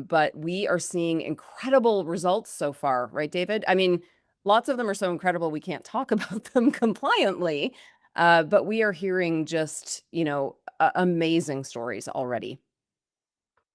But we are seeing incredible results so far, right, David? I mean, lots of them are so incredible we can't talk about them compliantly, but we are hearing just, amazing stories already.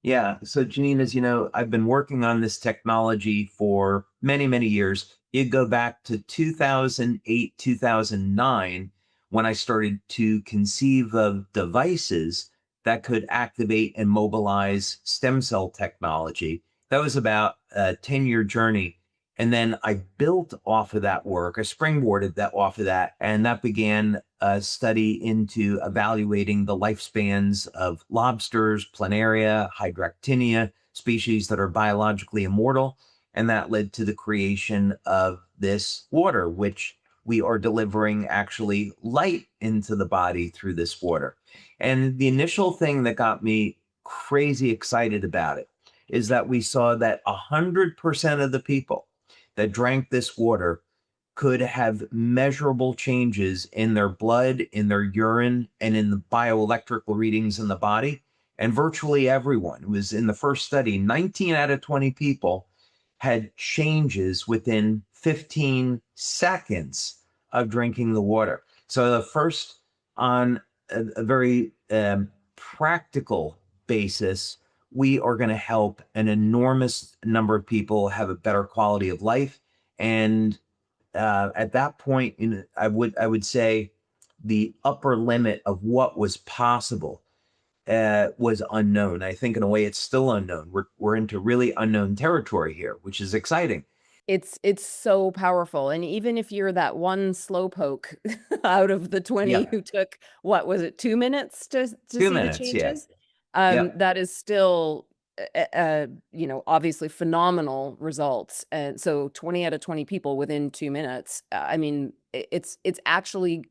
Yeah. So, Janine, as you know, I've been working on this technology for many, many years. You go back to 2008, 2009, when I started to conceive of devices that could activate and mobilize stem cell technology. That was about a 10-year journey. And then I built off of that work, I springboarded that off of that, and that began a study into evaluating the lifespans of lobsters, planaria, hydractinia, species that are biologically immortal. And that led to the creation of this water, which we are delivering actually light into the body through this water. And the initial thing that got me crazy excited about it is that we saw that 100% of the people that drank this water could have measurable changes in their blood, in their urine, and in the bioelectrical readings in the body. And virtually everyone was in the first study, 19 out of 20 people had changes within 15 seconds of drinking the water. So the first, on a very practical basis, we are going to help an enormous number of people have a better quality of life. And at that point, I would say the upper limit of what was possible was unknown. I think in a way it's still unknown. We're into really unknown territory here, which is exciting. It's so powerful, and even if you're that one slowpoke out of the 20 Yeah, who took, what was it, 2 minutes to two see the minutes. Yeah, changes, yep. that is still, obviously phenomenal results, and so 20 out of 20 people within 2 minutes, I mean, it's actually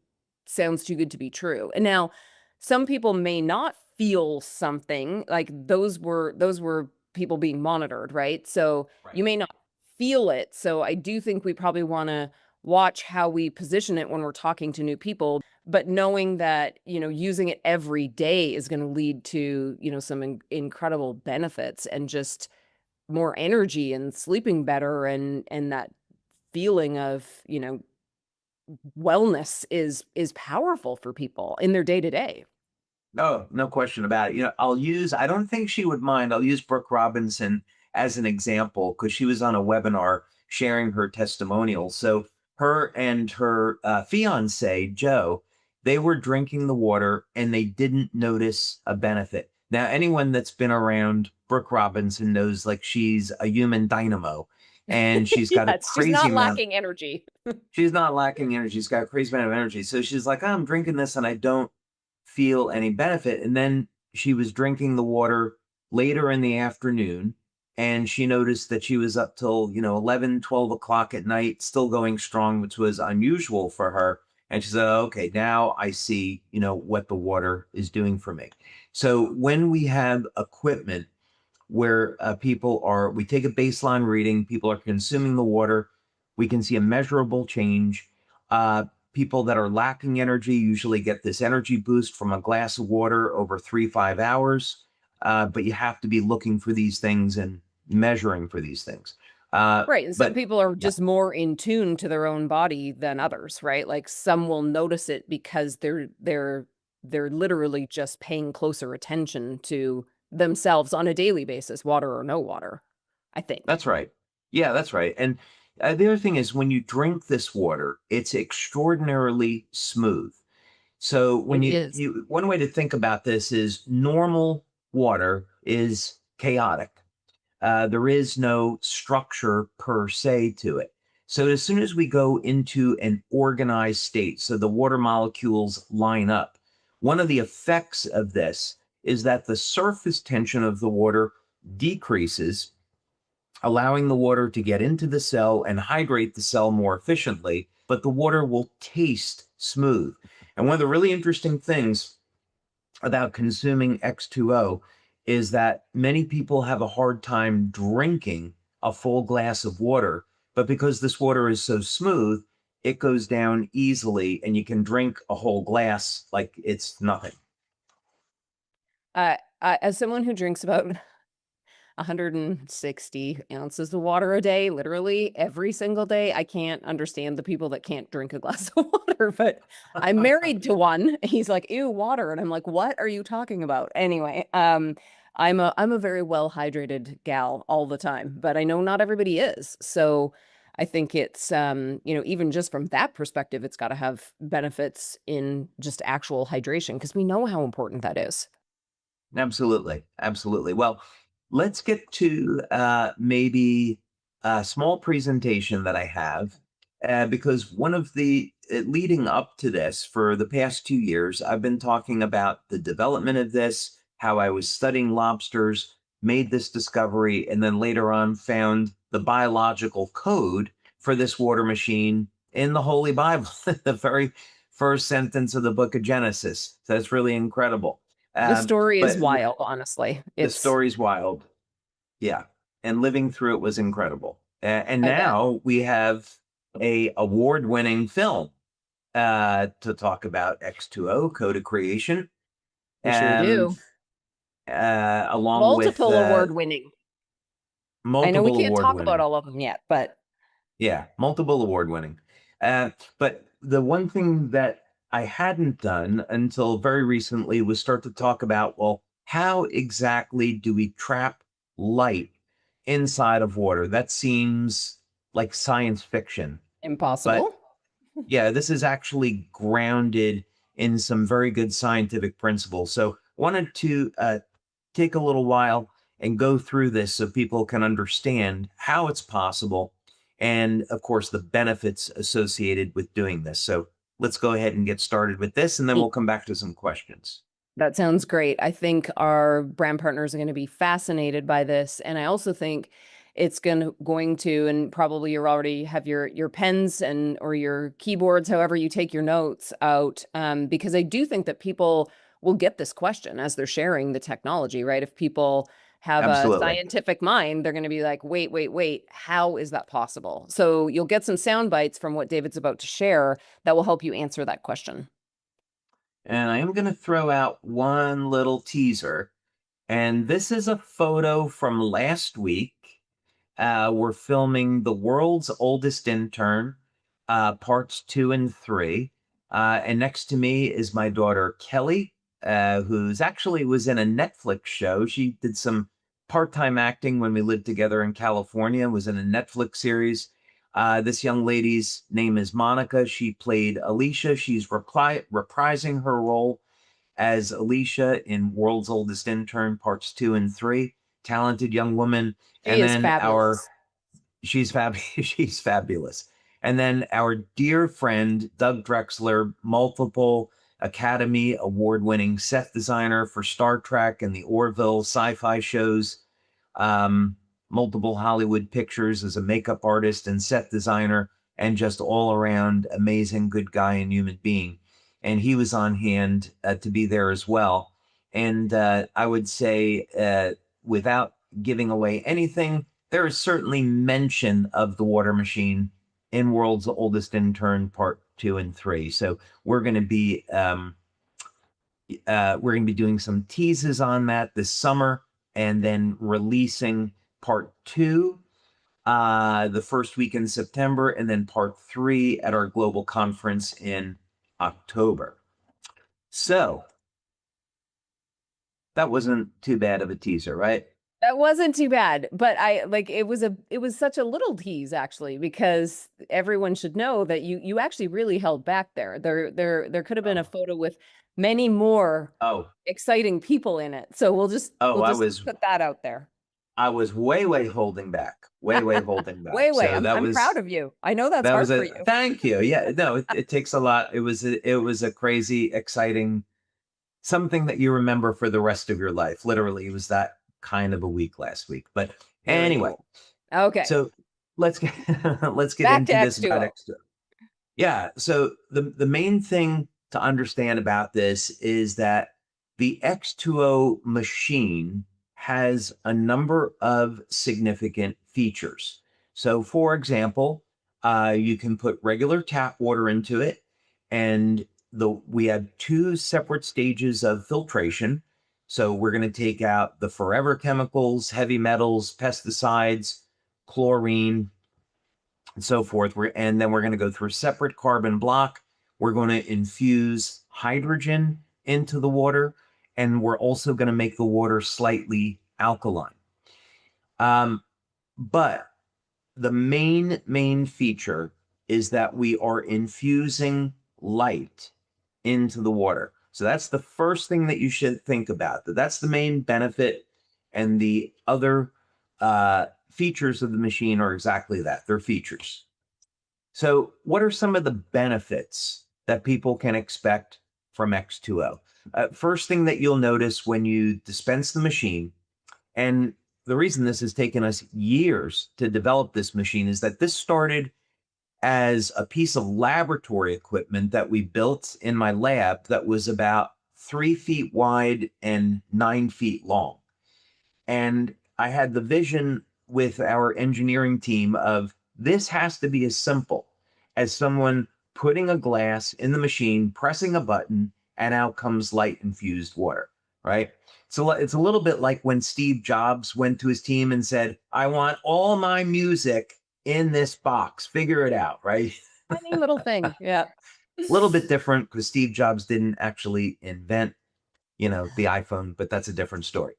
sounds too good to be true, and now, some people may not feel something, like, those were people being monitored, right? So, Right. you may not feel it. So I do think we probably wanna watch how we position it when we're talking to new people, but knowing that, using it every day is gonna lead to, some incredible benefits and just more energy and sleeping better and that feeling of, wellness is powerful for people in their day to day. No, no question about it. I don't think she would mind. I'll use Brooke Robinson as an example because she was on a webinar sharing her testimonial. So her and her fiance, Joe, they were drinking the water and they didn't notice a benefit. Now, anyone that's been around Brooke Robinson knows like she's a human dynamo and she's got a Yes, she's crazy not amount. lacking energy. She's not lacking energy. She's got a crazy amount of energy. So she's like, "Oh, I'm drinking this and I don't feel any benefit." And then she was drinking the water later in the afternoon and she noticed that she was up till 11, 12 o'clock at night still going strong, which was unusual for her. And she said, okay, now I see what the water is doing for me. So when we have equipment where we take a baseline reading, people are consuming the water, we can see a measurable change. People that are lacking energy usually get this energy boost from a glass of water over 3, 5 hours. But you have to be looking for these things and measuring for these things. Right, and some But people are yeah, just more in tune to their own body than others, right? Like, some will notice it because they're literally just paying closer attention to themselves on a daily basis, water or no water, I think. that's right. Yeah, that's right. And the other thing is when you drink this water, it's extraordinarily smooth. So when It you is. you one way to think about this is normal water is chaotic. There is no structure per se to it. So as soon as we go into an organized state, so the water molecules line up, one of the effects of this is that the surface tension of the water decreases, allowing the water to get into the cell and hydrate the cell more efficiently, but the water will taste smooth. And one of the really interesting things about consuming X2O is that many people have a hard time drinking a full glass of water, but because this water is so smooth, it goes down easily and you can drink a whole glass like it's nothing. As someone who drinks about 160 ounces of water a day, literally every single day. I can't understand the people that can't drink a glass of water, but I'm married to one. He's like, ew, water. And I'm like, what are you talking about? Anyway, I'm a very well hydrated gal all the time, but I know not everybody is. So I think it's even just from that perspective, it's got to have benefits in just actual hydration because we know how important that is. Absolutely. Absolutely. Well, let's get to maybe a small presentation that I have, because one of the leading up to this for the past 2 years, I've been talking about the development of this, how I was studying lobsters, made this discovery, and then later on found the biological code for this water machine in the Holy Bible, the very first sentence of the book of Genesis. So that's really incredible. The story is But wild, honestly. the It's, story's wild. Yeah. And living through it was incredible. And I bet. now we have a award-winning film to talk about X2O, Code of Creation, We sure and do. along with Multiple award winning. I know we multiple can't talk about award-winning. all of them yet, but Yeah, multiple award-winning. But the one thing that I hadn't done until very recently was start to talk about, well, how exactly do we trap light inside of water? That seems like science fiction. But impossible. yeah, this is actually grounded in some very good scientific principles. So wanted to take a little while and go through this so people can understand how it's possible and of course the benefits associated with doing this. So let's go ahead and get started with this and then we'll come back to some questions. That sounds great. I think our brand partners are going to be fascinated by this, and I also think it's going to, and probably you already have your pens and or your keyboards, however you take your notes out, because I do think that people will get this question as they're sharing the technology, right? If people have a Absolutely. scientific mind, they're going to be like, wait, wait, wait, how is that possible? So you'll get some sound bites from what David's about to share that will help you answer that question. And I am going to throw out one little teaser. And this is a photo from last week. We're filming The World's Oldest Intern, parts 2 and 3. And next to me is my daughter, Kelly, who's actually was in a Netflix show. She did some part-time acting when we lived together in California, was in a Netflix series. This young lady's name is Monica. She played Alicia. She's reprising her role as Alicia in World's Oldest Intern, parts 2 and 3. Talented young woman. She And is then fabulous. she's fabulous. And then our dear friend Doug Drexler, multiple Academy Award-winning set designer for Star Trek and the Orville sci-fi shows, um, multiple Hollywood pictures as a makeup artist and set designer, and just all around amazing good guy and human being. And he was on hand to be there as well. And I would say, without giving away anything, there is certainly mention of the water machine in World's Oldest Intern Part 2 and 3. So we're going to be doing some teases on that this summer, and then releasing Part 2 the first week in September, and then Part 3 at our global conference in October. So that wasn't too bad of a teaser, right? That wasn't too bad, but I like it was such a little tease actually because everyone should know that you actually really held back there. There could have been a Oh, photo with many more oh, exciting people in it. So we'll just oh, we'll I just was put that out there. I was way holding back, way holding back. Way. So I'm proud of you. I know that's that was hard for a you. thank you. Yeah, no, it takes a lot. It was a crazy, exciting something that you remember for the rest of your life. Literally, it was that kind of a week last week. But Very anyway, cool. Okay. so let's get let's get Back to into this about X2O. extra. Yeah. So the main thing to understand about this is that the X2O machine has a number of significant features. So, for example, you can put regular tap water into it, and we have two separate stages of filtration. So we're going to take out the forever chemicals, heavy metals, pesticides, chlorine, and so forth. And then we're going to go through a separate carbon block. We're going to infuse hydrogen into the water, and we're also going to make the water slightly alkaline. But the main feature is that we are infusing light into the water. So that's the first thing that you should think about. That's the main benefit, and the other features of the machine are exactly that. They're features. So what are some of the benefits that people can expect from X2O? First thing that you'll notice when you dispense the machine, and the reason this has taken us years to develop this machine, is that this started as a piece of laboratory equipment that we built in my lab that was about 3 feet wide and 9 feet long. And I had the vision with our engineering team of, this has to be as simple as someone putting a glass in the machine, pressing a button, and out comes light infused water, right? So it's a little bit like when Steve Jobs went to his team and said, I want all my music in this box, figure it out, right? Tiny little thing. Yeah. A little bit different because Steve Jobs didn't actually invent, the iPhone, but that's a different story.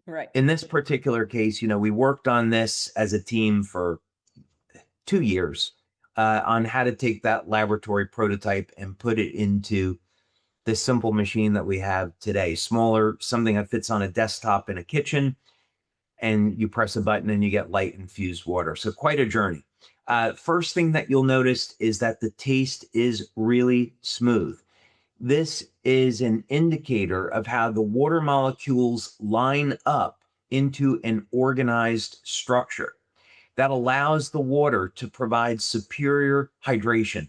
Right. In this particular case, we worked on this as a team for 2 years on how to take that laboratory prototype and put it into this simple machine that we have today. Smaller, something that fits on a desktop in a kitchen, and you press a button and you get light infused water. So quite a journey. First thing that you'll notice is that the taste is really smooth. This is an indicator of how the water molecules line up into an organized structure that allows the water to provide superior hydration.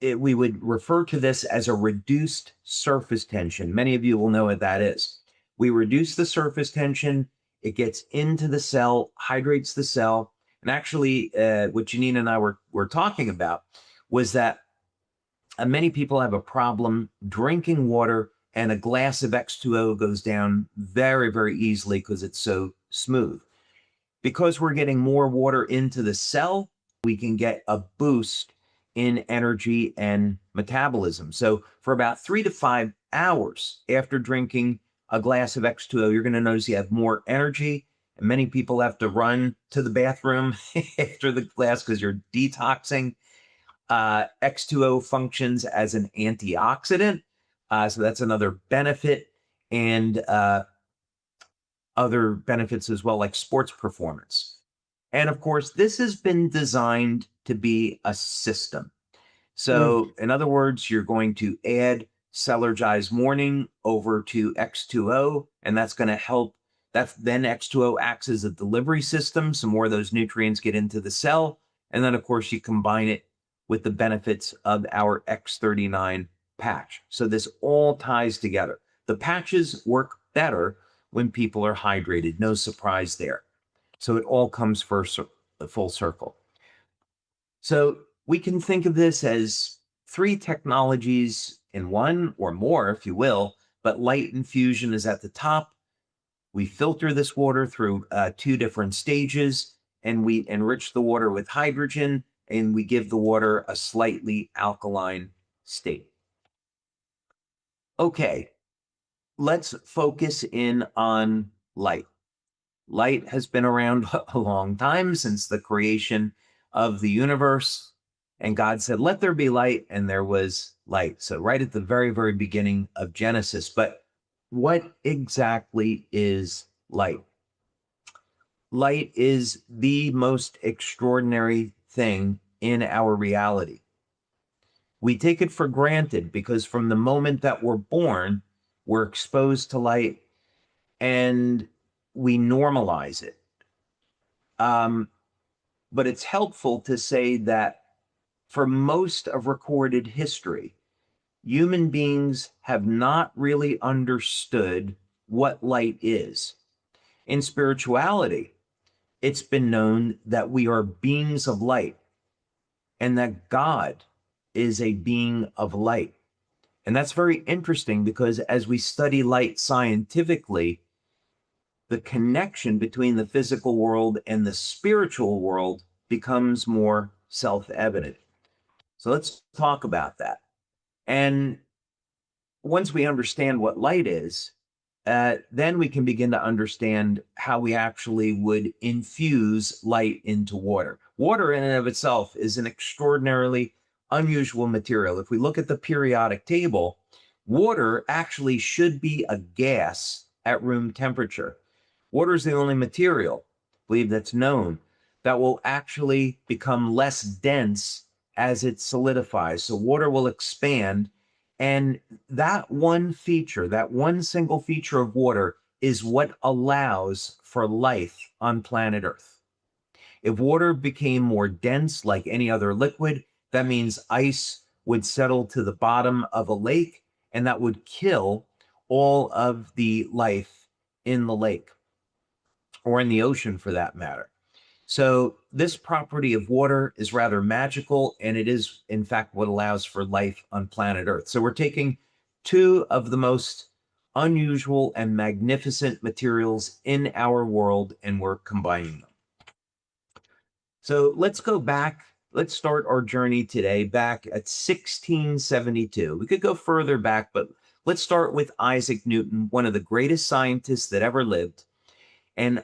We would refer to this as a reduced surface tension. Many of you will know what that is. We reduce the surface tension, it gets into the cell, hydrates the cell. And actually, what Janine and I were talking about was that many people have a problem drinking water, and a glass of X2O goes down very, very easily because it's so smooth. Because we're getting more water into the cell, we can get a boost in energy and metabolism. So for about 3 to 5 hours after drinking a glass of X2O, you're going to notice you have more energy. And many people have to run to the bathroom after the glass because you're detoxing. X2O functions as an antioxidant. So that's another benefit. And other benefits as well, like sports performance. And of course, this has been designed to be a system. So in other words, you're going to add Celergize Morning over to X2O, and that's going to help. Then X2O acts as a delivery system. So more of those nutrients get into the cell. And then, of course, you combine it with the benefits of our X39 patch. So this all ties together. The patches work better when people are hydrated. No surprise there. So it all comes full circle. So we can think of this as 3 technologies in one, or more, if you will, but light infusion is at the top. We filter this water through 2 different stages, and we enrich the water with hydrogen, and we give the water a slightly alkaline state. Okay, let's focus in on light. Light has been around a long time, since the creation of the universe. And God said, let there be light, and there was light. So right at the very, very beginning of Genesis. But what exactly is light? Light is the most extraordinary thing in our reality. We take it for granted because from the moment that we're born, we're exposed to light and we normalize it. But it's helpful to say that for most of recorded history, human beings have not really understood what light is. In spirituality, it's been known that we are beings of light and that God is a being of light. And that's very interesting because as we study light scientifically, the connection between the physical world and the spiritual world becomes more self-evident. So let's talk about that. And once we understand what light is, then we can begin to understand how we actually would infuse light into water. Water in and of itself is an extraordinarily unusual material. If we look at the periodic table, water actually should be a gas at room temperature. Water is the only material, I believe, that's known that will actually become less dense as it solidifies. So water will expand, and that one feature, that one single feature of water, is what allows for life on planet Earth. If water became more dense like any other liquid, that means ice would settle to the bottom of a lake, and that would kill all of the life in the lake, or in the ocean for that matter. So this property of water is rather magical, and it is, in fact, what allows for life on planet Earth. So we're taking two of the most unusual and magnificent materials in our world, and we're combining them. So let's go back. Let's start our journey today back at 1672. We could go further back, but let's start with Isaac Newton, one of the greatest scientists that ever lived. And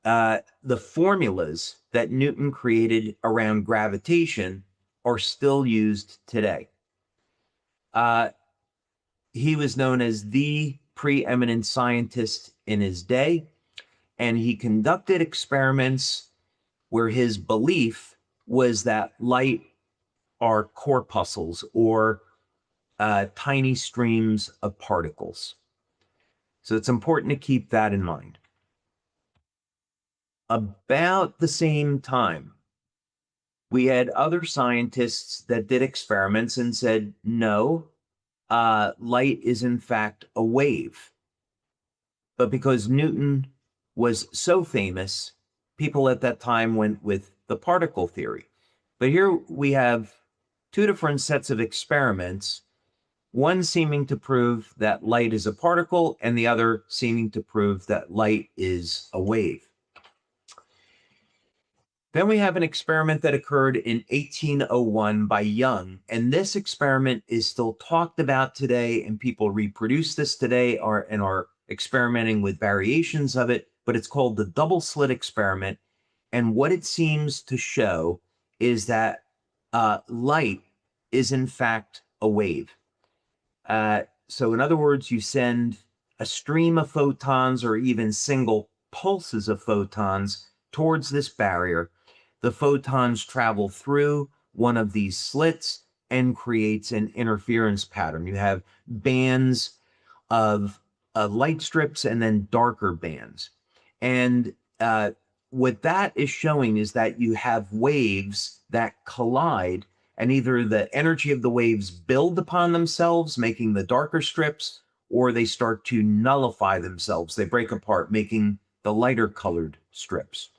the formulas that Newton created around gravitation are still used today. He was known as the preeminent scientist in his day, and he conducted experiments where his belief was that light are corpuscles, or tiny streams of particles. So it's important to keep that in mind. About the same time, we had other scientists that did experiments and said, no, light is in fact a wave. But because Newton was so famous, people at that time went with the particle theory. But here we have two different sets of experiments, one seeming to prove that light is a particle, and the other seeming to prove that light is a wave. Then we have an experiment that occurred in 1801 by Young, and this experiment is still talked about today, and people reproduce this today and are experimenting with variations of it, but it's called the double slit experiment. And what it seems to show is that light is in fact a wave. So in other words, you send a stream of photons or even single pulses of photons towards this barrier. The photons travel through one of these slits and creates an interference pattern. You have bands of light strips and then darker bands. And what that is showing is that you have waves that collide, and either the energy of the waves build upon themselves, making the darker strips, or they start to nullify themselves. They break apart, making the lighter colored strips.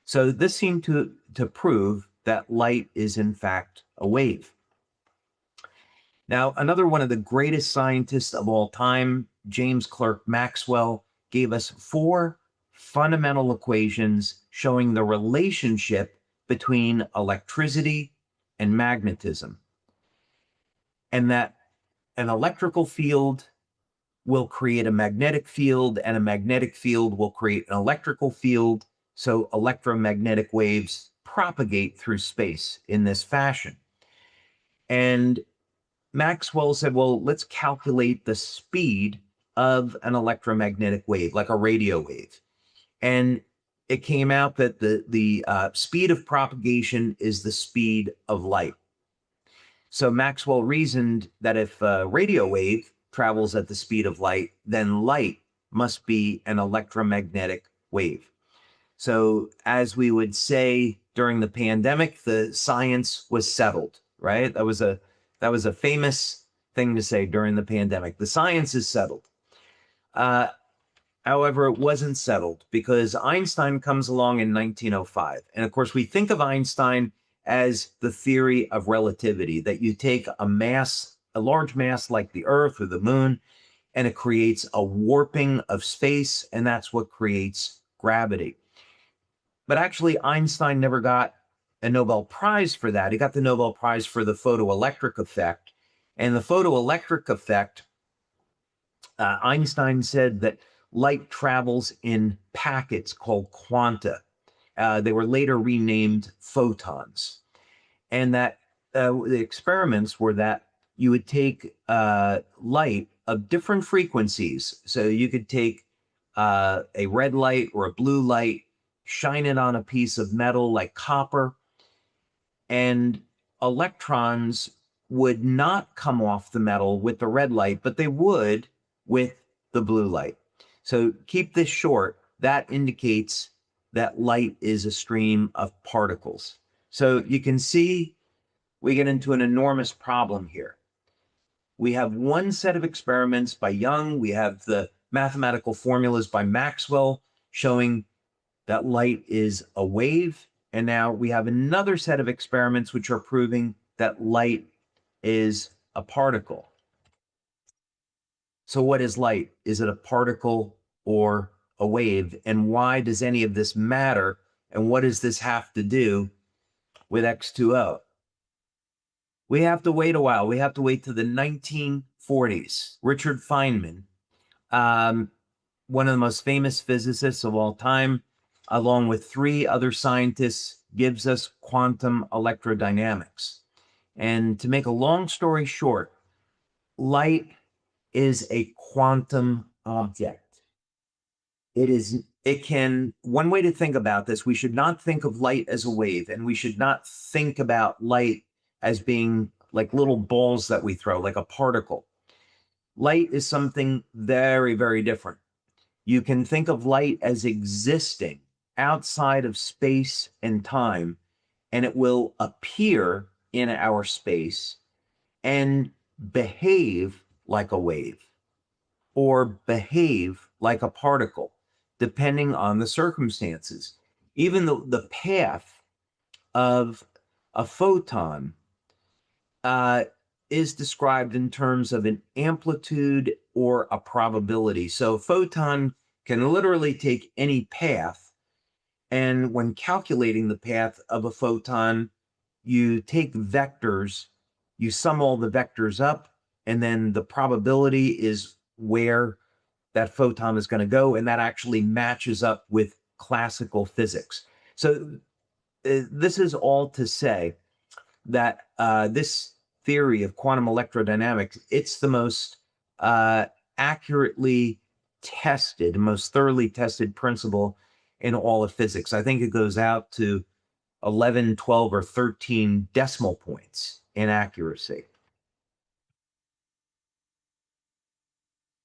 So this seemed to prove that light is in fact a wave. Now, another one of the greatest scientists of all time, James Clerk Maxwell, gave us 4 fundamental equations showing the relationship between electricity and magnetism, and that an electrical field will create a magnetic field, and a magnetic field will create an electrical field. So electromagnetic waves propagate through space in this fashion. And Maxwell said, well, let's calculate the speed of an electromagnetic wave, like a radio wave. And it came out that the speed of propagation is the speed of light. So Maxwell reasoned that if a radio wave travels at the speed of light, then light must be an electromagnetic wave. So as we would say during the pandemic, the science was settled, right? That was a famous thing to say during the pandemic. The science is settled. However, it wasn't settled because Einstein comes along in 1905. And of course, we think of Einstein as the theory of relativity, that you take a mass a large mass like the Earth or the Moon, and it creates a warping of space, and that's what creates gravity. But actually, Einstein never got a Nobel Prize for that. He got the Nobel Prize for the photoelectric effect. And the photoelectric effect, Einstein said that light travels in packets called quanta. They were later renamed photons. And that the experiments were that you would take light of different frequencies. So you could take a red light or a blue light, shine it on a piece of metal like copper, and electrons would not come off the metal with the red light, but they would with the blue light. So keep this short. That indicates that light is a stream of particles. So you can see we get into an enormous problem here. We have one set of experiments by Young. We have the mathematical formulas by Maxwell showing that light is a wave. And now we have another set of experiments which are proving that light is a particle. So what is light? Is it a particle or a wave? And why does any of this matter? And what does this have to do with X2O? We have to wait a while. We have to wait to the 1940s. Richard Feynman, one of the most famous physicists of all time, along with 3 other scientists, gives us quantum electrodynamics. And to make a long story short, light is a quantum object. One way to think about this, we should not think of light as a wave, and we should not think about light as being like little balls that we throw, like a particle. Light is something very, very different. You can think of light as existing outside of space and time, and it will appear in our space and behave like a wave or behave like a particle, depending on the circumstances. Even the path of a photon is described in terms of an amplitude or a probability. So a photon can literally take any path, and when calculating the path of a photon, you take vectors, you sum all the vectors up, and then the probability is where that photon is going to go, and that actually matches up with classical physics. So this is all to say that this theory of quantum electrodynamics, it's the most accurately tested, most thoroughly tested principle in all of physics. I think it goes out to 11, 12, or 13 decimal points in accuracy.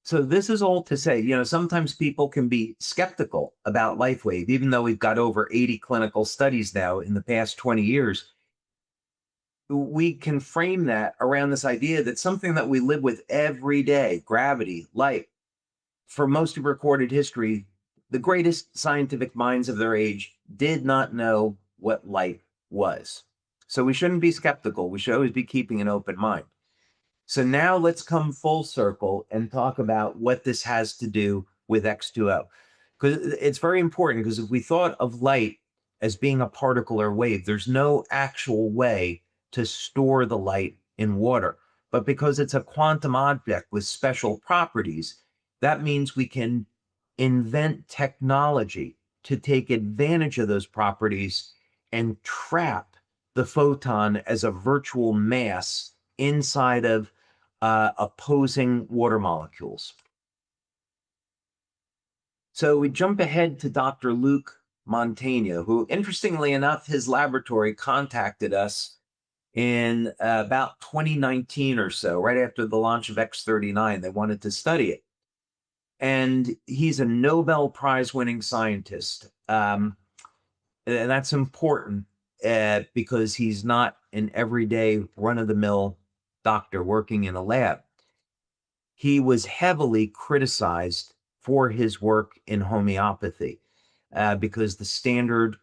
So this is all to say, sometimes people can be skeptical about LifeWave, even though we've got over 80 clinical studies now in the past 20 years. We can frame that around this idea that something that we live with every day, gravity, light, for most of recorded history, the greatest scientific minds of their age did not know what light was. So we shouldn't be skeptical. We should always be keeping an open mind. So now let's come full circle and talk about what this has to do with X2O. Because it's very important, because if we thought of light as being a particle or wave, there's no actual way to store the light in water. But because it's a quantum object with special properties, that means we can invent technology to take advantage of those properties and trap the photon as a virtual mass inside of opposing water molecules. So we jump ahead to Dr. Luc Montaigne, who, interestingly enough, his laboratory contacted us in about 2019 or so, right after the launch of X39. They wanted to study it. And he's a Nobel Prize winning scientist. And that's important because he's not an everyday run-of-the-mill doctor working in a lab. He was heavily criticized for his work in homeopathy because the standard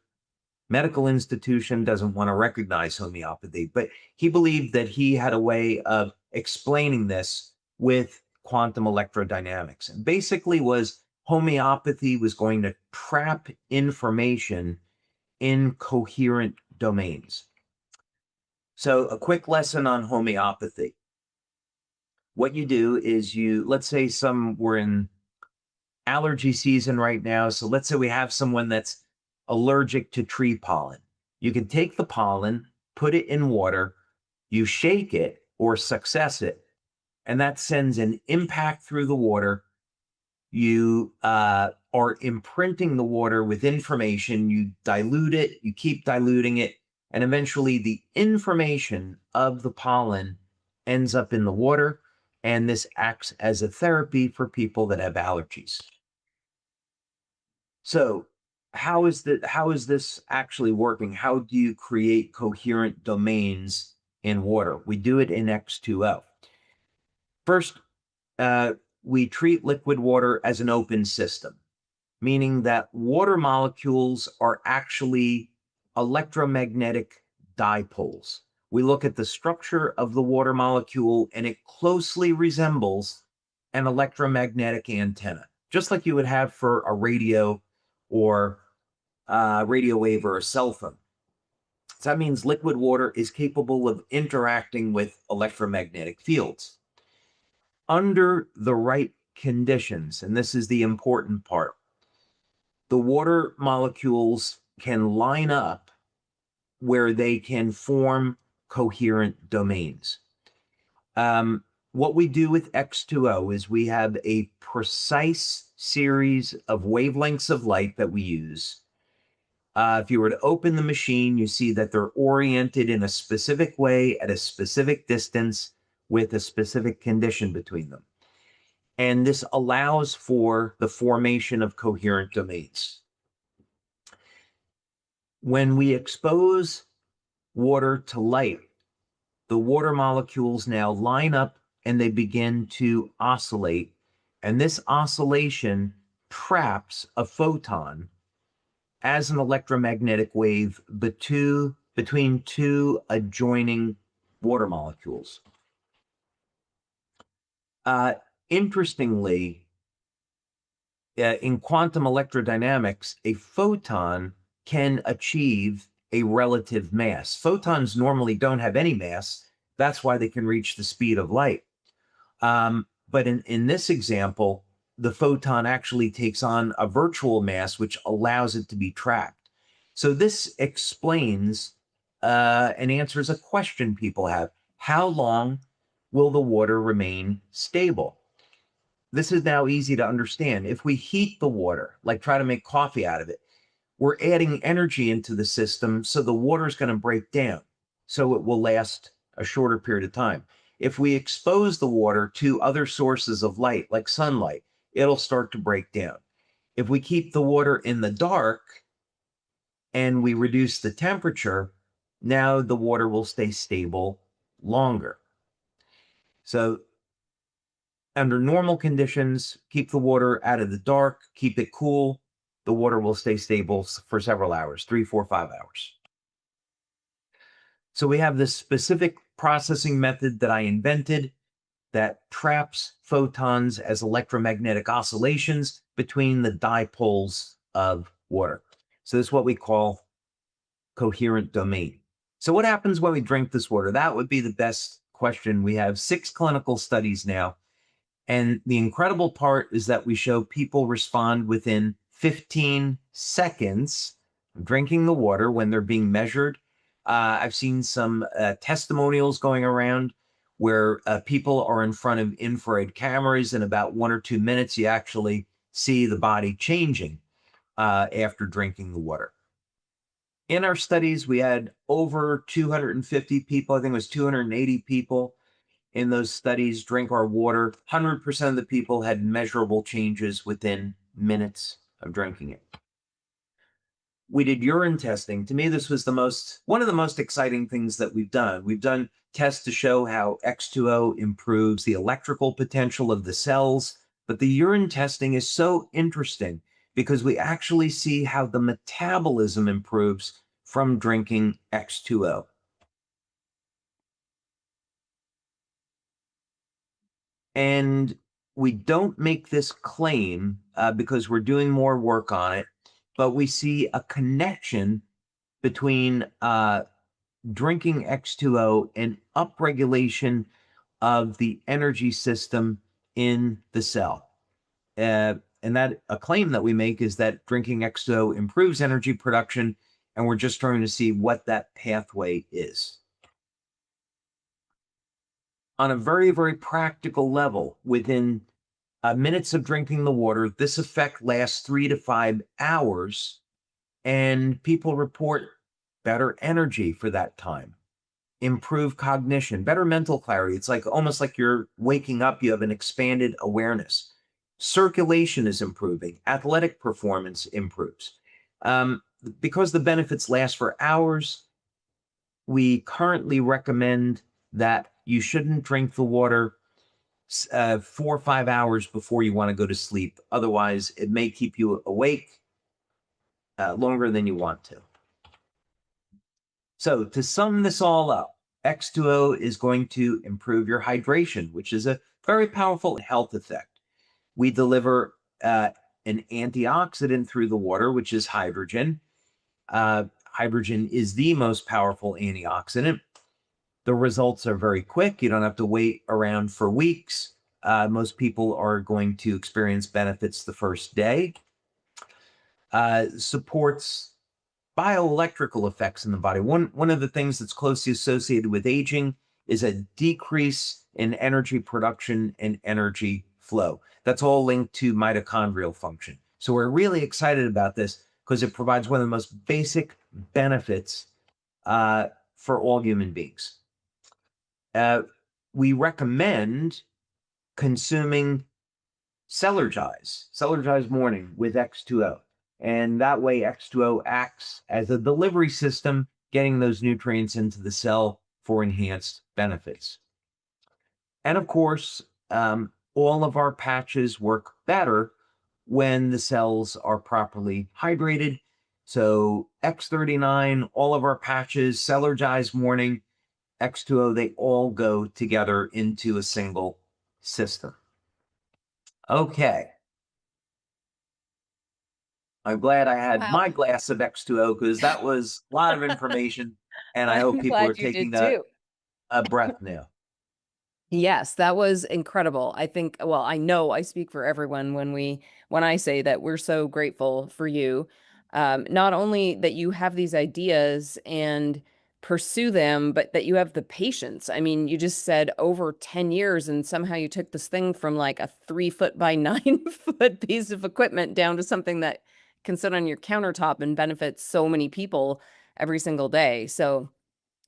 medical institution doesn't want to recognize homeopathy. But he believed that he had a way of explaining this with quantum electrodynamics. And basically was homeopathy was going to trap information in coherent domains. So a quick lesson on homeopathy. What you do is let's say we're in allergy season right now. So let's say we have someone that's allergic to tree pollen. You can take the pollen, put it in water, you shake it or success it, and that sends an impact through the water. You are imprinting the water with information. You dilute it, you keep diluting it, and eventually the information of the pollen ends up in the water. And this acts as a therapy for people that have allergies. So how is this actually working? How do you create coherent domains in water? We do it in X2O. First, we treat liquid water as an open system, meaning that water molecules are actually electromagnetic dipoles. We look at the structure of the water molecule and it closely resembles an electromagnetic antenna, just like you would have for a radio or a radio wave or a cell phone. So that means liquid water is capable of interacting with electromagnetic fields. Under the right conditions, and this is the important part, the water molecules can line up where they can form coherent domains. What we do with X2O is we have a precise series of wavelengths of light that we use. If you were to open the machine, you see that they're oriented in a specific way at a specific distance with a specific condition between them. And this allows for the formation of coherent domains. When we expose water to light, the water molecules now line up and they begin to oscillate. And this oscillation traps a photon as an electromagnetic wave between two adjoining water molecules. Interestingly, in quantum electrodynamics, a photon can achieve a relative mass. Photons normally don't have any mass. That's why they can reach the speed of light. But in this example, the photon actually takes on a virtual mass, which allows it to be trapped. So this explains and answers a question people have. How long will the water remain stable? This is now easy to understand. If we heat the water, like try to make coffee out of it, we're adding energy into the system, so the water is going to break down. So it will last a shorter period of time. If we expose the water to other sources of light, like sunlight, it'll start to break down. If we keep the water in the dark and we reduce the temperature, now the water will stay stable longer. So under normal conditions, keep the water out of the dark, keep it cool, the water will stay stable for several hours, 3, 4, 5 hours. So we have this specific processing method that I invented that traps photons as electromagnetic oscillations between the dipoles of water. So this is what we call coherent domain. So what happens when we drink this water? That would be the best question. We have 6 clinical studies now. And the incredible part is that we show people respond within 15 seconds of drinking the water when they're being measured. I've seen some testimonials going around where people are in front of infrared cameras. In about 1 or 2 minutes, you actually see the body changing after drinking the water. In our studies, we had over 250 people. I think it was 280 people in those studies drink our water. 100% of the people had measurable changes within minutes of drinking it. We did urine testing. To me, this was one of the most exciting things that we've done. We've done tests to show how X2O improves the electrical potential of the cells, but the urine testing is so interesting because we actually see how the metabolism improves from drinking X2O. And we don't make this claim because we're doing more work on it, but we see a connection between drinking X2O and upregulation of the energy system in the cell. And that a claim that we make is that drinking X2O improves energy production, and we're just trying to see what that pathway is. On a very, very practical level, within minutes of drinking the water, this effect lasts 3 to 5 hours, and people report better energy for that time, improved cognition, better mental clarity. It's like almost like you're waking up, you have an expanded awareness. Circulation is improving, athletic performance improves. Because the benefits last for hours, we currently recommend that you shouldn't drink the water 4 or 5 hours before you want to go to sleep. Otherwise, it may keep you awake longer than you want to. So to sum this all up, X2O is going to improve your hydration, which is a very powerful health effect. We deliver an antioxidant through the water, which is hydrogen. Hydrogen is the most powerful antioxidant. The results are very quick. You don't have to wait around for weeks. Most people are going to experience benefits the first day. Supports bioelectrical effects in the body. One of the things that's closely associated with aging is a decrease in energy production and energy flow. That's all linked to mitochondrial function. So we're really excited about this because it provides one of the most basic benefits for all human beings. We recommend consuming Celergize morning with X2O. And that way X2O acts as a delivery system, getting those nutrients into the cell for enhanced benefits. And of course, all of our patches work better when the cells are properly hydrated. So X39, all of our patches, Celergize morning, X2O, they all go together into a single system. Okay. I'm glad I had Wow. my glass of X2O because that was a lot of information, and I hope I'm people are glad you taking did too. a breath now. Yes, that was incredible. I think, well, I know I speak for everyone when I say that we're so grateful for you. Not only that you have these ideas and pursue them, but that you have the patience. I mean, you just said over 10 years, and somehow you took this thing from like a 3 foot by 9 foot piece of equipment down to something that can sit on your countertop and benefit so many people every single day. So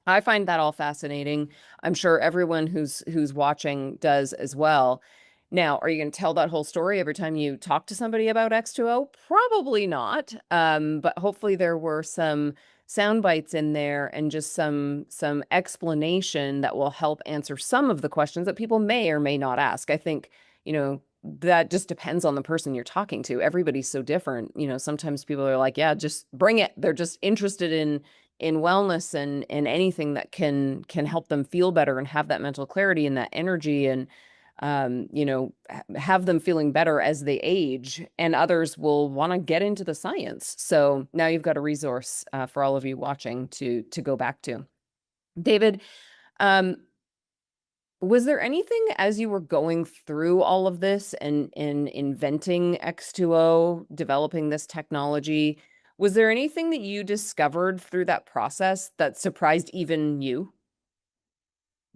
I find that all fascinating. I'm sure everyone who's watching does as well. Now, are you going to tell that whole story every time you talk to somebody about X2O? Probably not. But hopefully there were some sound bites in there and just some explanation that will help answer some of the questions that people may or may not ask. I think, that just depends on the person you're talking to. Everybody's so different. Sometimes people are like, yeah, just bring it. They're just interested in wellness and anything that can help them feel better and have that mental clarity and that energy and have them feeling better as they age, and others will want to get into the science. So now you've got a resource for all of you watching to go back to. David, um, was there anything as you were going through all of this and inventing X2O, developing this technology, was there anything that you discovered through that process that surprised even you?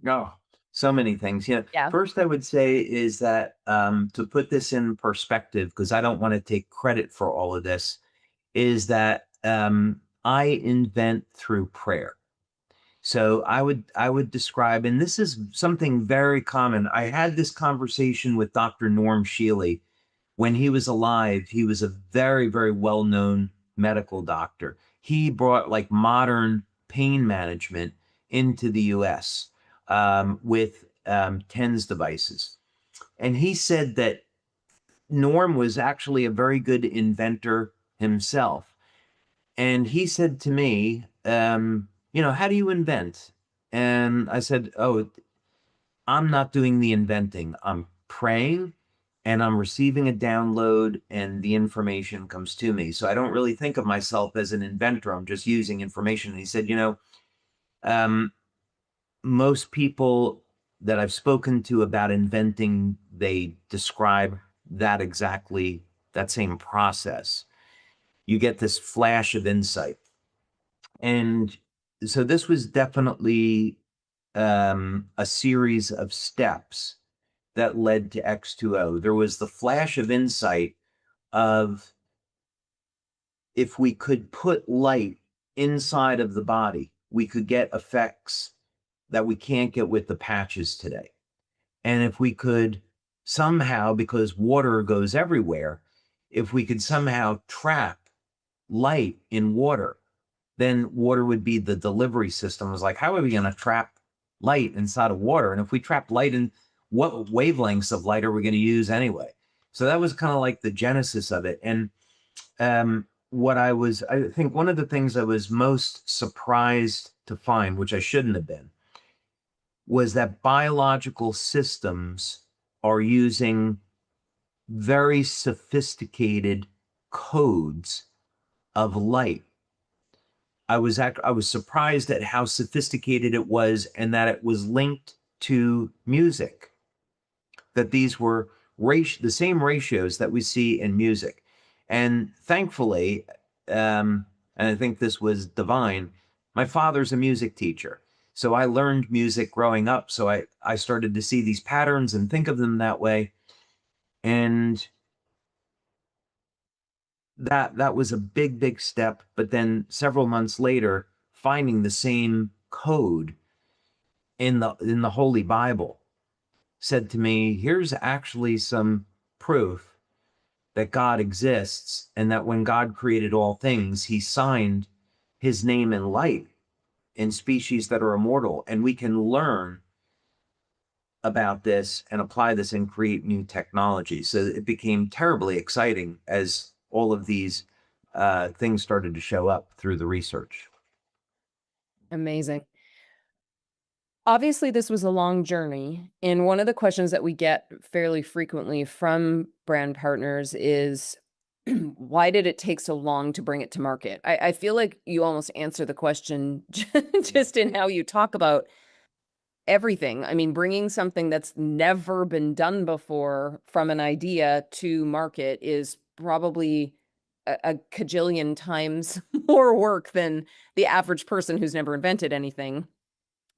Oh, so many things. Yeah. First I would say is that to put this in perspective, because I don't want to take credit for all of this, is that I invent through prayer. So I would describe, and this is something very common. I had this conversation with Dr. Norm Shealy when he was alive. He was a very, very well-known medical doctor. He brought like modern pain management into the US with TENS devices. And he said that Norm was actually a very good inventor himself. And he said to me, how do you invent? And I said, oh, I'm not doing the inventing. I'm praying and I'm receiving a download and the information comes to me. So I don't really think of myself as an inventor. I'm just using information. And he said, um, most people that I've spoken to about inventing, they describe that same process. You get this flash of insight. And so this was definitely a series of steps that led to X2O. There was the flash of insight of if we could put light inside of the body, we could get effects that we can't get with the patches today. And if we could somehow, because water goes everywhere, if we could somehow trap light in water, then water would be the delivery system. It was like, how are we going to trap light inside of water? And if we trap light in, what wavelengths of light are we going to use anyway? So that was kind of like the genesis of it. And I think one of the things I was most surprised to find, which I shouldn't have been, was that biological systems are using very sophisticated codes of light. I was surprised at how sophisticated it was and that it was linked to music, that these were the same ratios that we see in music. And thankfully, and I think this was divine, my father's a music teacher. So I learned music growing up. So I started to see these patterns and think of them that way. And that was a big, big step. But then several months later, finding the same code in the Holy Bible said to me, here's actually some proof that God exists and that when God created all things, he signed his name in light in species that are immortal. And we can learn about this and apply this and create new technology. So it became terribly exciting as all of these things started to show up through the research. Amazing. Obviously, this was a long journey. And one of the questions that we get fairly frequently from brand partners is, why did it take so long to bring it to market? I feel like you almost answer the question just in how you talk about everything. I mean, bringing something that's never been done before from an idea to market is probably a cajillion times more work than the average person who's never invented anything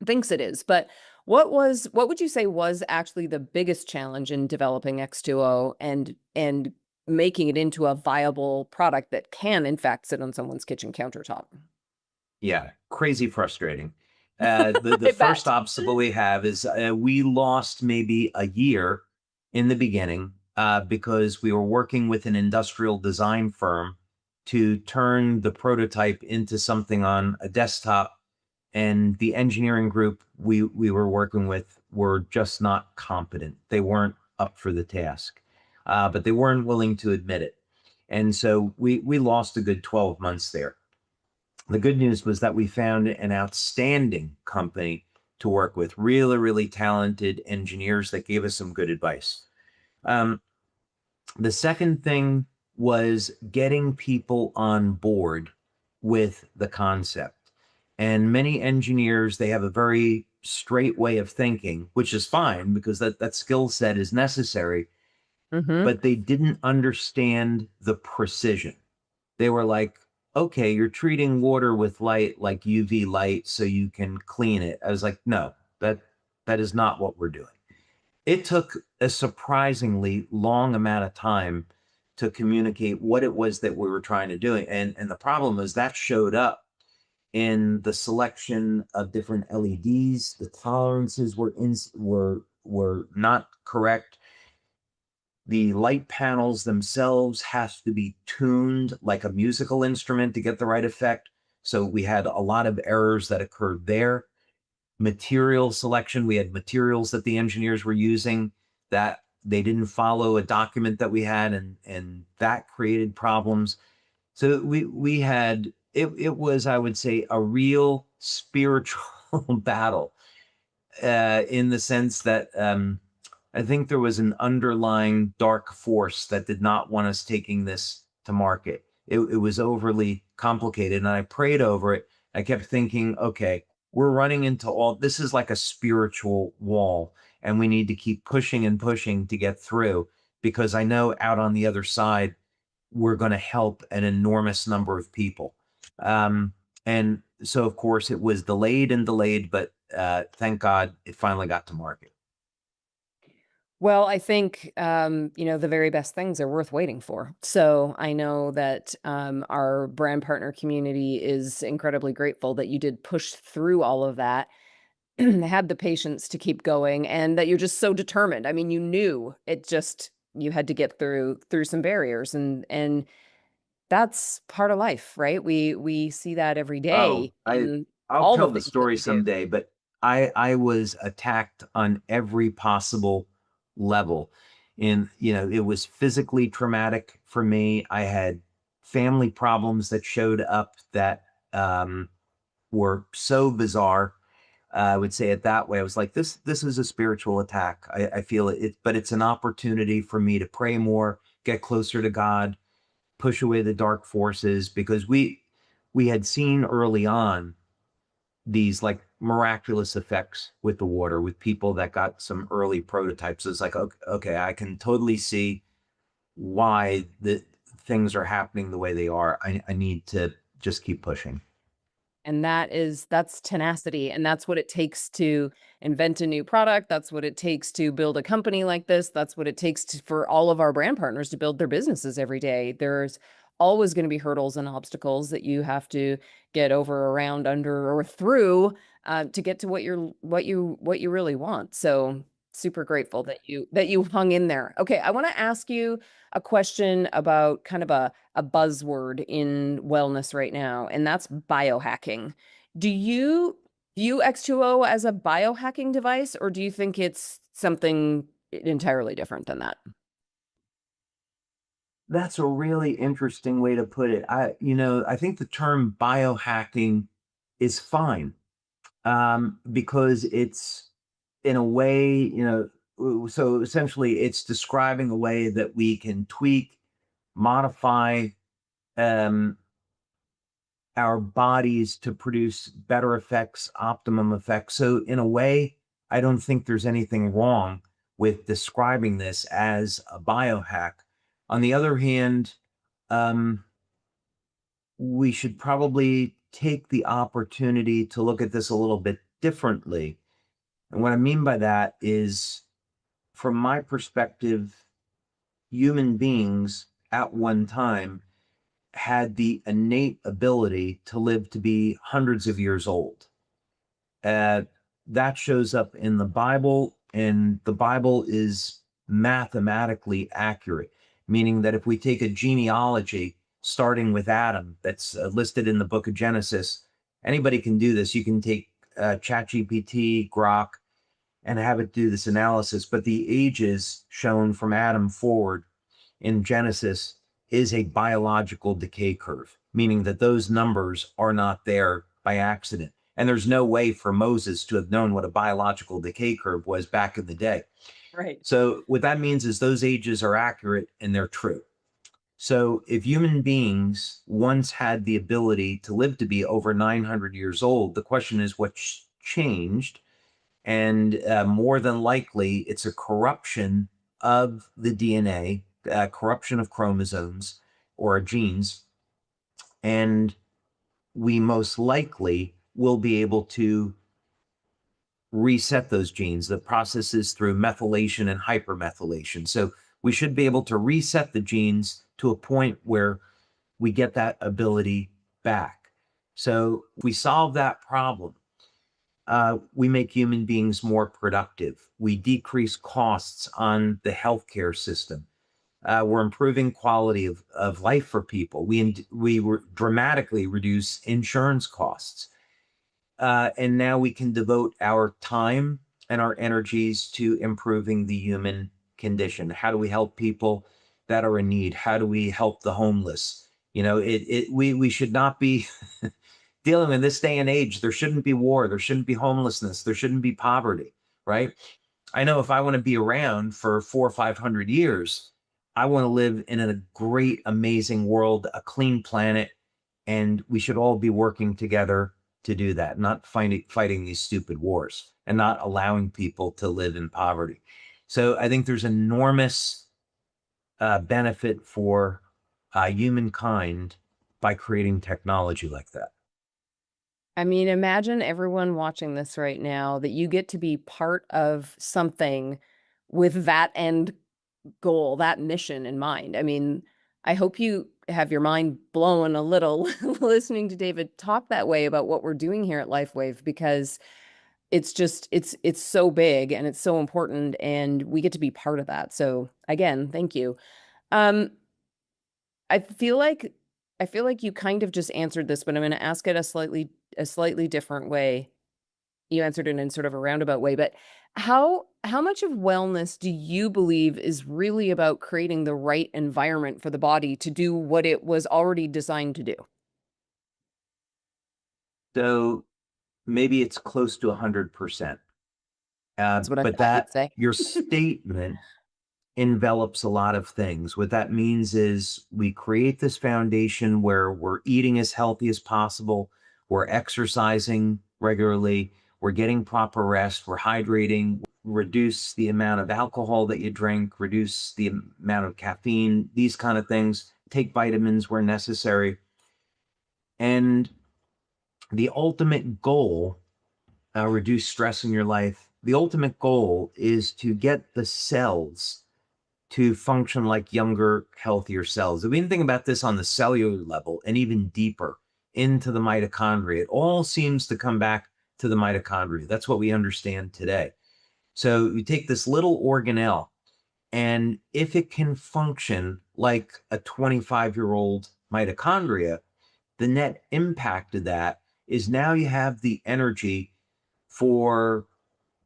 thinks it is. But what would you say was actually the biggest challenge in developing X2O and making it into a viable product that can in fact sit on someone's kitchen countertop? Yeah, crazy frustrating. The first obstacle we have is we lost maybe a year in the beginning because we were working with an industrial design firm to turn the prototype into something on a desktop. And the engineering group we were working with were just not competent. They weren't up for the task, but they weren't willing to admit it. And so we lost a good 12 months there. The good news was that we found an outstanding company to work with, really, really talented engineers that gave us some good advice. The second thing was getting people on board with the concept. And many engineers, they have a very straight way of thinking, which is fine because that skill set is necessary, but they didn't understand the precision. They were like, okay, you're treating water with light like UV light so you can clean it. I was like, no, that is not what we're doing. It took a surprisingly long amount of time to communicate what it was that we were trying to do. And the problem is that showed up in the selection of different LEDs. The tolerances were not correct. The light panels themselves has to be tuned like a musical instrument to get the right effect. So we had a lot of errors that occurred there. Material selection, we had materials that the engineers were using that they didn't follow a document that we had, and that created problems. So we had it was, I would say, a real spiritual battle in the sense that I think there was an underlying dark force that did not want us taking this to market. It was overly complicated, and I prayed over it. I kept thinking, okay, we're running into all this is like a spiritual wall, and we need to keep pushing and pushing to get through because I know out on the other side, we're going to help an enormous number of people. And so, of course, it was delayed and delayed, but thank God it finally got to market. Well, I think, the very best things are worth waiting for. So I know that our brand partner community is incredibly grateful that you did push through all of that, had the patience to keep going, and that you're just so determined. I mean, you knew it just you had to get through some barriers, and that's part of life, right? We see that every Oh, day I in I'll all the tell the things that story we do. someday, but I was attacked on every possible level. And it was physically traumatic for me. I had family problems that showed up that were so bizarre. I would say it that way. I was like, this is a spiritual attack. I feel it, but it's an opportunity for me to pray more, get closer to God, push away the dark forces, because we had seen early on these like miraculous effects with the water with people that got some early prototypes. It's like, okay, I can totally see why the things are happening the way they are. I need to just keep pushing. And that's tenacity, and that's what it takes to invent a new product, that's what it takes to build a company like this, that's what it takes for all of our brand partners to build their businesses every day. There's always gonna be hurdles and obstacles that you have to get over, around, under, or through, to get to what you really want. So, super grateful that you hung in there. Okay, I wanna ask you a question about kind of a buzzword in wellness right now, and that's biohacking. Do you view X2O as a biohacking device, or do you think it's something entirely different than that? That's a really interesting way to put it. I think the term biohacking is fine, because it's in a way, so essentially it's describing a way that we can tweak, modify, um, our bodies to produce better effects, optimum effects. So, in a way, I don't think there's anything wrong with describing this as a biohack. On the other hand, um, we should probably take the opportunity to look at this a little bit differently. And what I mean by that is, from my perspective, human beings at one time had the innate ability to live to be hundreds of years old. Uh, that shows up in the Bible, and the Bible is mathematically accurate, meaning that if we take a genealogy starting with Adam that's listed in the book of Genesis, anybody can do this. You can take ChatGPT, Grok, and have it do this analysis. But the ages shown from Adam forward in Genesis is a biological decay curve, meaning that those numbers are not there by accident. And there's no way for Moses to have known what a biological decay curve was back in the day. Right. So, what that means is those ages are accurate and they're true. So, if human beings once had the ability to live to be over 900 years old, the question is what's changed? And more than likely, it's a corruption of the DNA, corruption of chromosomes or genes, and we most likely will be able to reset those genes. The process is through methylation and hypermethylation. So we should be able to reset the genes to a point where we get that ability back. So if we solve that problem, we make human beings more productive. We decrease costs on the healthcare system. We're improving quality of life for people. We dramatically reduce insurance costs. And now we can devote our time and our energies to improving the human condition. How do we help people that are in need? How do we help the homeless? We should not be dealing in this day and age. There shouldn't be war. There shouldn't be homelessness. There shouldn't be poverty, right? I know if I want to be around for 400 or 500 years, I want to live in a great, amazing world, a clean planet, and we should all be working together to do that, not fighting these stupid wars and not allowing people to live in poverty. So I think there's enormous benefit for humankind by creating technology like that. I mean, imagine everyone watching this right now that you get to be part of something with that end goal, that mission in mind. I mean, I hope you have your mind blown a little listening to David talk that way about what we're doing here at LifeWave, because it's just it's so big and it's so important, and we get to be part of that. So again, thank you. Um, I feel like I feel like you kind of just answered this, but I'm going to ask it a slightly different way. You answered it in sort of a roundabout way, but how much of wellness do you believe is really about creating the right environment for the body to do what it was already designed to do? So maybe it's close to 100%. That's what I But thought you'd that say. your statement envelops a lot of things. What that means is we create this foundation where we're eating as healthy as possible, we're exercising regularly, we're getting proper rest, we're hydrating, reduce the amount of alcohol that you drink, reduce the amount of caffeine, these kind of things, take vitamins where necessary. And the ultimate goal, reduce stress in your life. The ultimate goal is to get the cells to function like younger, healthier cells. If we can think about this on the cellular level and even deeper into the mitochondria, it all seems to come back to the mitochondria. That's what we understand today. So you take this little organelle, and if it can function like a 25-year-old mitochondria, the net impact of that is now you have the energy for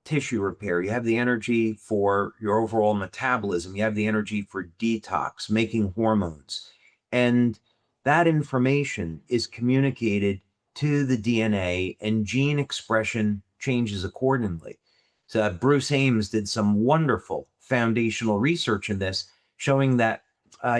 tissue repair. You have the energy for your overall metabolism. You have the energy for detox, making hormones. And that information is communicated to the DNA, and gene expression changes accordingly. So Bruce Ames did some wonderful foundational research in this, showing that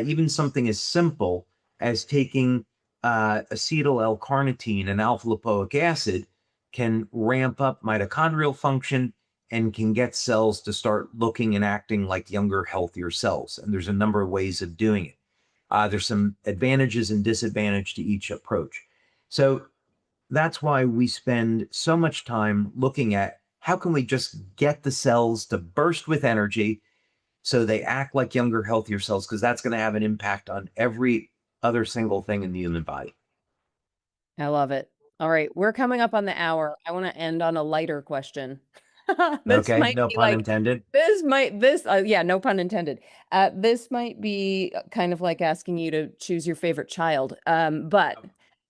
even something as simple as taking acetyl L-carnitine and alpha lipoic acid can ramp up mitochondrial function and can get cells to start looking and acting like younger, healthier cells. And there's a number of ways of doing it. There's some advantages and disadvantages to each approach. So that's why we spend so much time looking at how can we just get the cells to burst with energy so they act like younger, healthier cells, because that's going to have an impact on every other single thing in the human body. I love it. All right, we're coming up on the hour. I want to end on a lighter question. This Okay, might no be pun like intended. this yeah, no pun intended. This might be kind of like asking you to choose your favorite child. But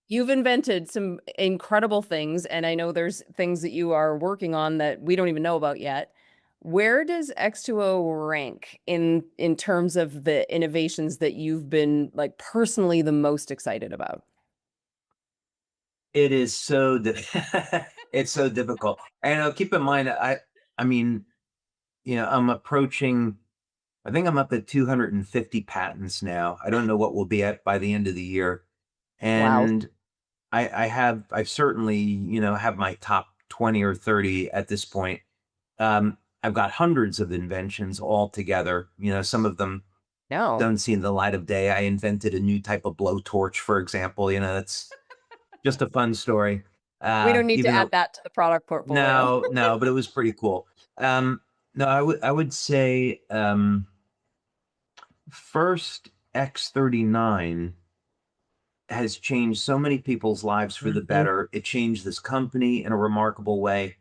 you've invented some incredible things, and I know there's things that you are working on that we don't even know about yet. Where does X2O rank in terms of the innovations that you've been like personally the most excited about? It is so it's so difficult. And keep in mind, I mean, I'm approaching. I think I'm up at 250 patents now. I don't know what we'll be at by the end of the year, Wow. and I certainly have my top 20 or 30 at this point. I've got hundreds of inventions all together. Some of them No. don't see the light of day. I invented a new type of blowtorch, for example. That's just a fun story. We don't need to Even add though that to the product portfolio. no, no, but it was pretty cool. No, I would say first X39 has changed so many people's lives for the Mhm. better. It changed this company in a remarkable way,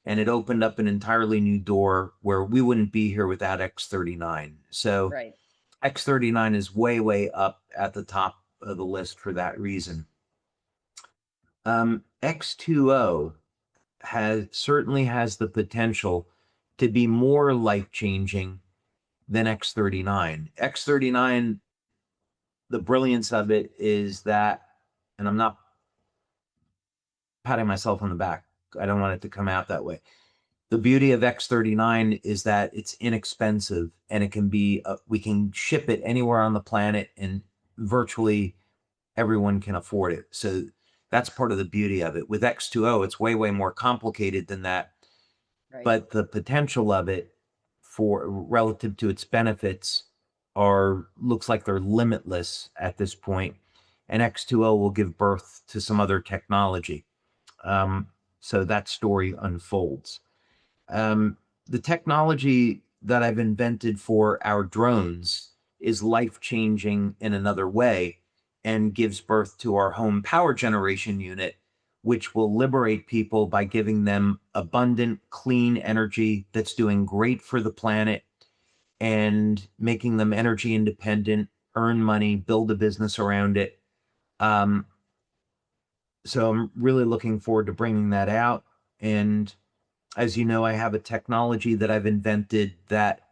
and it opened up an entirely new door where we wouldn't be here without X39. So Right. X39 is way, way up at the top of the list for that reason. X2O certainly has the potential to be more life changing than X39. X39, the brilliance of it is that, and I'm not patting myself on the back, I don't want it to come out that way. The beauty of X39 is that it's inexpensive and it can be, we can ship it anywhere on the planet and virtually everyone can afford it. So that's part of the beauty of it. With X2O, it's way, way more complicated than that. Right. But the potential of it for relative to its benefits are looks like they're limitless at this point. And X2O will give birth to some other technology. So that story unfolds. The technology that I've invented for our drones is life-changing in another way and gives birth to our home power generation unit, which will liberate people by giving them abundant, clean energy that's doing great for the planet and making them energy independent, earn money, build a business around it. So I'm really looking forward to bringing that out. And as you know, I have a technology that I've invented that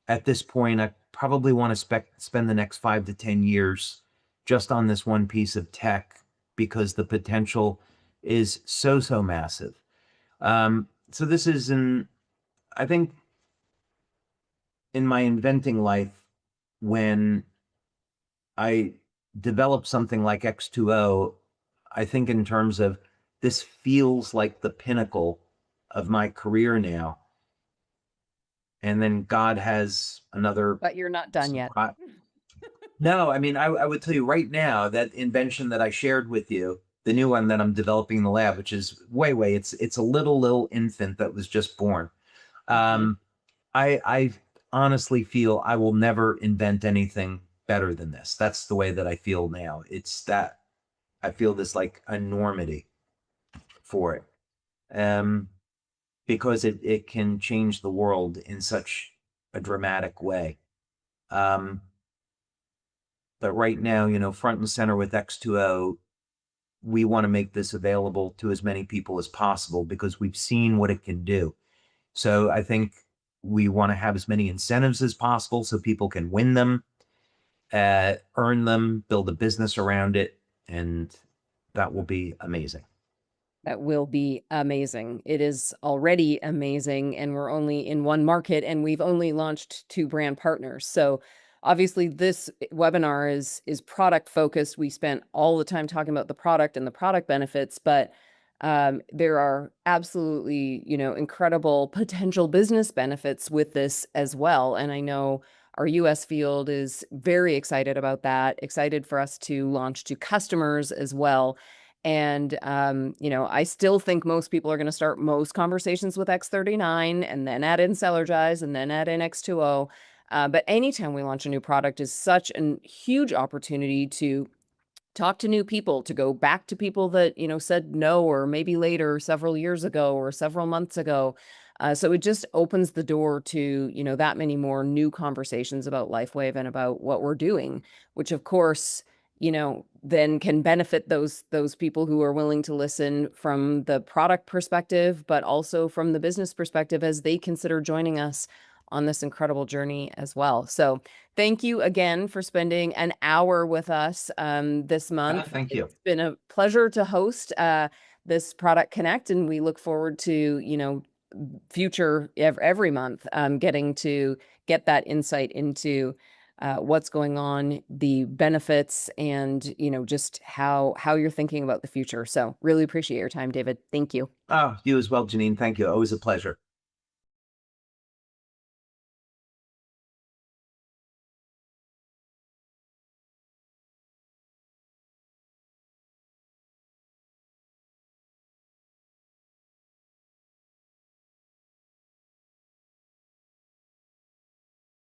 at this point, I probably want to spend the next 5 to 10 years just on this one piece of tech because the potential is so, so massive. So this is I think in my inventing life, when I develop something like X2O, I think in terms of this feels like the pinnacle of my career now. And then God has another. But you're not done yet. No, I mean, I would tell you right now that invention that I shared with you, the new one that I'm developing in the lab, which is way, it's a little infant that was just born. I honestly feel I will never invent anything better than this. That's the way that I feel now. It's that I feel this like enormity for it. Because it can change the world in such a dramatic way. But right now, you know, front and center with X2O, we want to make this available to as many people as possible because we've seen what it can do. So I think we want to have as many incentives as possible so people can win them, earn them, build a business around it, and that will be amazing. That will be amazing. It is already amazing, and we're only in one market, and we've only launched 2 brand partners. So obviously this webinar is product focused. We spent all the time talking about the product and the product benefits, but there are absolutely, you know, incredible potential business benefits with this as well. And I know our US field is very excited about that, excited for us to launch to customers as well. And, you know, I still think most people are going to start most conversations with X39 and then add in Cellergize and then add in X2O. But anytime we launch a new product is such a huge opportunity to talk to new people, to go back to people that, you know, said no, or maybe later, several years ago or several months ago. So it just opens the door to, you know, that many more new conversations about LifeWave and about what we're doing, which of course, you know, then can benefit those people who are willing to listen from the product perspective, but also from the business perspective as they consider joining us on this incredible journey as well. So thank you again for spending an hour with us this month. Thank you. It's been a pleasure to host this Product Connect, and we look forward to, you know, future every month getting to get that insight into what's going on, the benefits, and, you know, just how you're thinking about the future. So really appreciate your time, David. Thank you. Oh, you as well, Janine. Thank you. Always a pleasure.